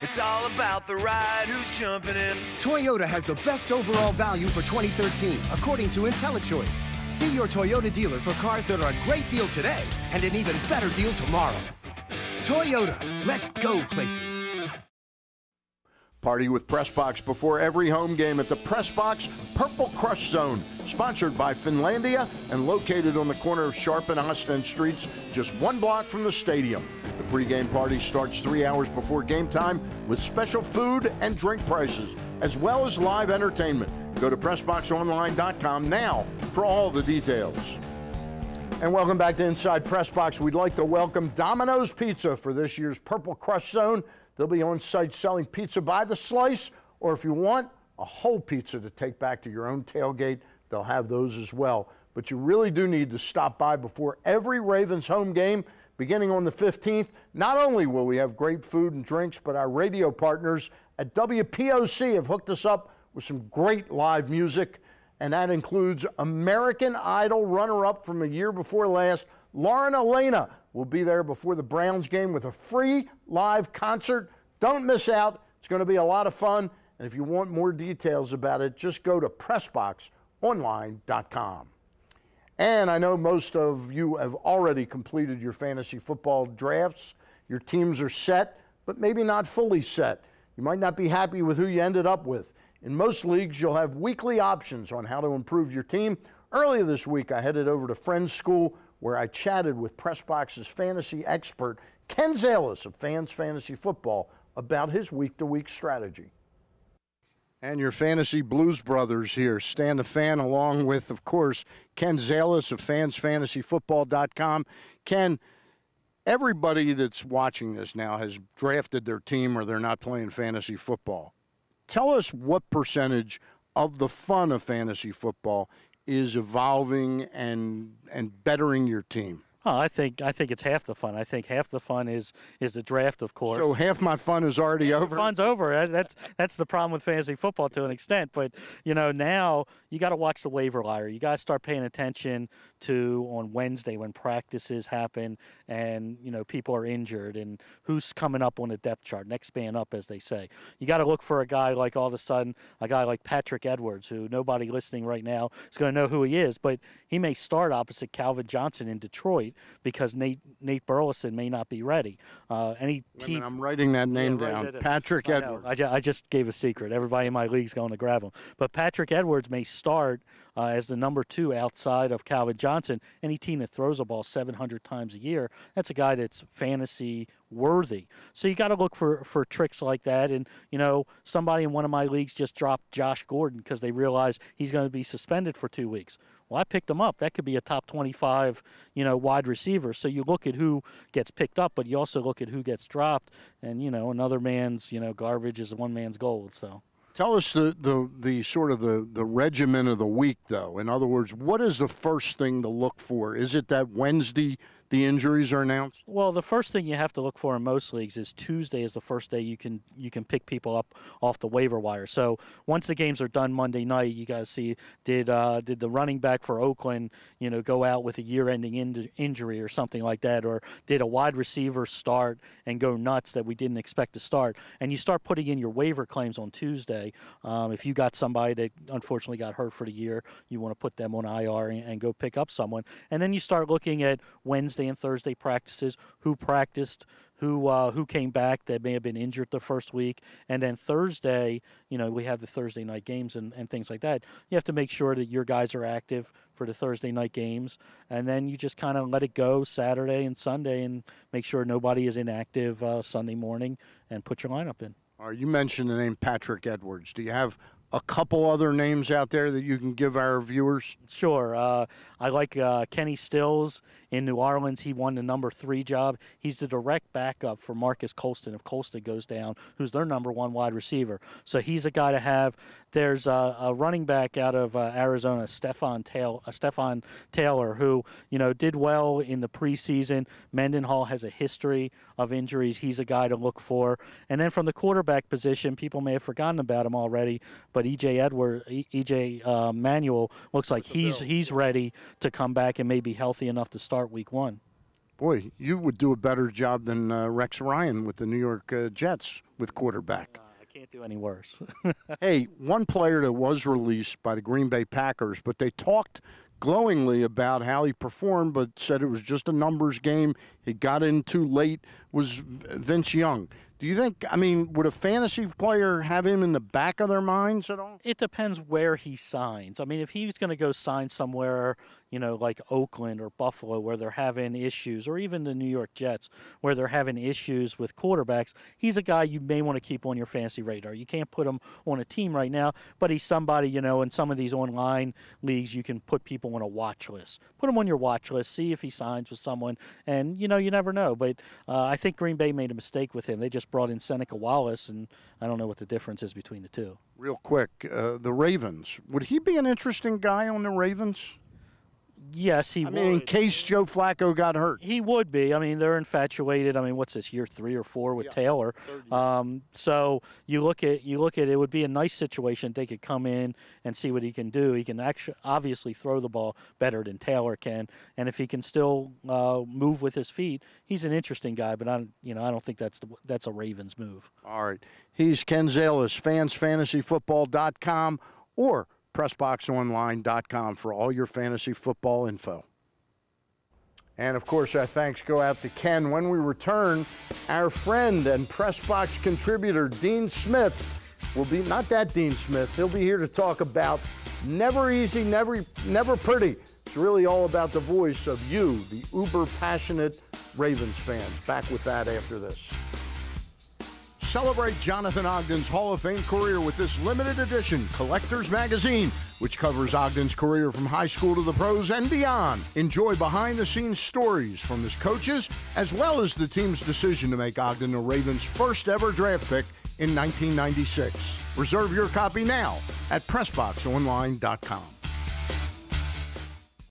It's all about the ride, who's jumping in. Toyota has the best overall value for 2013, according to IntelliChoice. See your Toyota dealer for cars that are a great deal today and an even better deal tomorrow. Toyota, let's go places. Party with PressBox before every home game at the PressBox Purple Crush Zone, sponsored by Finlandia and located on the corner of Sharp and Ostend Streets, just 1 block from the stadium. The pregame party starts 3 hours before game time with special food and drink prices, as well as live entertainment. Go to PressBoxOnline.com now for all the details. And welcome back to Inside PressBox. We'd like to welcome Domino's Pizza for this year's Purple Crush Zone. They'll be on site selling pizza by the slice, or if you want a whole pizza to take back to your own tailgate, they'll have those as well. But you really do need to stop by before every Ravens home game, beginning on the 15th. Not only will we have great food and drinks, but our radio partners at WPOC have hooked us up with some great live music, and that includes American Idol runner-up from a year before last, Lauren Elena, will be there before the Browns game with a free live concert. Don't miss out. It's going to be a lot of fun. And if you want more details about it, just go to PressBoxOnline.com. And I know most of you have already completed your fantasy football drafts. Your teams are set, but maybe not fully set. You might not be happy with who you ended up with. In most leagues, you'll have weekly options on how to improve your team. Earlier this week, I headed over to Friends School, where I chatted with PressBox's fantasy expert, Ken Zalis of Fans Fantasy Football, about his week-to-week strategy. And your fantasy blues brothers here, Stan the Fan, along with, of course, Ken Zalis of fansfantasyfootball.com. Ken, everybody that's watching this now has drafted their team or they're not playing fantasy football. Tell us what percentage of the fun of fantasy football is evolving and bettering your team. Oh, I think it's half the fun. I think half the fun is the draft, of course. So half my fun is already over? Fun's over. That's the problem with fantasy football to an extent. But, now you got to watch the waiver wire. You got to start paying attention to on Wednesday when practices happen and, people are injured and who's coming up on the depth chart, next man up, as they say. You got to look for a guy like all of a sudden, a guy like Patrick Edwards, who nobody listening right now is going to know who he is, but he may start opposite Calvin Johnson in Detroit because Nate Burleson may not be ready. I'm writing that name down. Patrick Edwards. I just gave a secret. Everybody in my league's going to grab him. But Patrick Edwards may start as the number 2 outside of Calvin Johnson. Any team that throws a ball 700 times a year, that's a guy that's fantasy worthy. So you got to look for tricks like that. And, somebody in one of my leagues just dropped Josh Gordon because they realized he's going to be suspended for 2 weeks. Well, I picked him up. That could be a top 25, wide receiver. So you look at who gets picked up, but you also look at who gets dropped. And, another man's, garbage is one man's gold. So tell us the sort of the regimen of the week, though. In other words, what is the first thing to look for? Is it that Wednesday the injuries are announced? Well, the first thing you have to look for in most leagues is Tuesday is the first day you can pick people up off the waiver wire. So once the games are done Monday night, you guys see did the running back for Oakland go out with a year-ending injury or something like that, or did a wide receiver start and go nuts that we didn't expect to start? And you start putting in your waiver claims on Tuesday. If you got somebody that unfortunately got hurt for the year, you want to put them on IR and go pick up someone. And then you start looking at Wednesday and Thursday practices, who practiced, who came back that may have been injured the first week. And then Thursday, we have the Thursday night games and things like that. You have to make sure that your guys are active for the Thursday night games. And then you just kind of let it go Saturday and Sunday and make sure nobody is inactive Sunday morning and put your lineup in. All right, you mentioned the name Patrick Edwards. Do you have a couple other names out there that you can give our viewers? Sure. I like Kenny Stills in New Orleans. He won the number 3 job. He's the direct backup for Marcus Colston if Colston goes down, who's their number 1 wide receiver. So he's a guy to have. There's a running back out of Arizona, Stefan Taylor, who did well in the preseason. Mendenhall has a history of injuries. He's a guy to look for. And then from the quarterback position, people may have forgotten about him already, but EJ Manuel looks like he's ready to come back and may be healthy enough to start week 1. Boy, you would do a better job than Rex Ryan with the New York Jets with quarterback. I can't do any worse. Hey, one player that was released by the Green Bay Packers, but they talked glowingly about how he performed, but said it was just a numbers game. He got in too late, was Vince Young. Do you think, would a fantasy player have him in the back of their minds at all? It depends where he signs. If he's going to go sign somewhere, like Oakland or Buffalo where they're having issues, or even the New York Jets where they're having issues with quarterbacks, he's a guy you may want to keep on your fantasy radar. You can't put him on a team right now, but he's somebody, in some of these online leagues, you can put people on a watch list. Put him on your watch list, see if he signs with someone, and, you never know. But I think Green Bay made a mistake with him. They just brought in Seneca Wallace, and I don't know what the difference is between the two. Real quick, the Ravens. Would he be an interesting guy on the Ravens? Yes, he would. In case Joe Flacco got hurt. He would be. They're infatuated. What's this, year 3 or 4 with Taylor? So you look at it would be a nice situation. They could come in and see what he can do. He can actually obviously throw the ball better than Taylor can, and if he can still move with his feet, he's an interesting guy. But I don't think that's a Ravens move. All right, he's Ken Zalis, fansfantasyfootball.com or PressBoxOnline.com for all your fantasy football info. And, of course, our thanks go out to Ken. When we return, our friend and PressBox contributor, Dean Smith, will be, not that Dean Smith, he'll be here to talk about never easy, never pretty. It's really all about the voice of you, the uber-passionate Ravens fans. Back with that after this. Celebrate Jonathan Ogden's Hall of Fame career with this limited edition collector's magazine, which covers Ogden's career from high school to the pros and beyond. Enjoy behind-the-scenes stories from his coaches, as well as the team's decision to make Ogden the Ravens' first ever draft pick in 1996. Reserve your copy now at PressBoxOnline.com.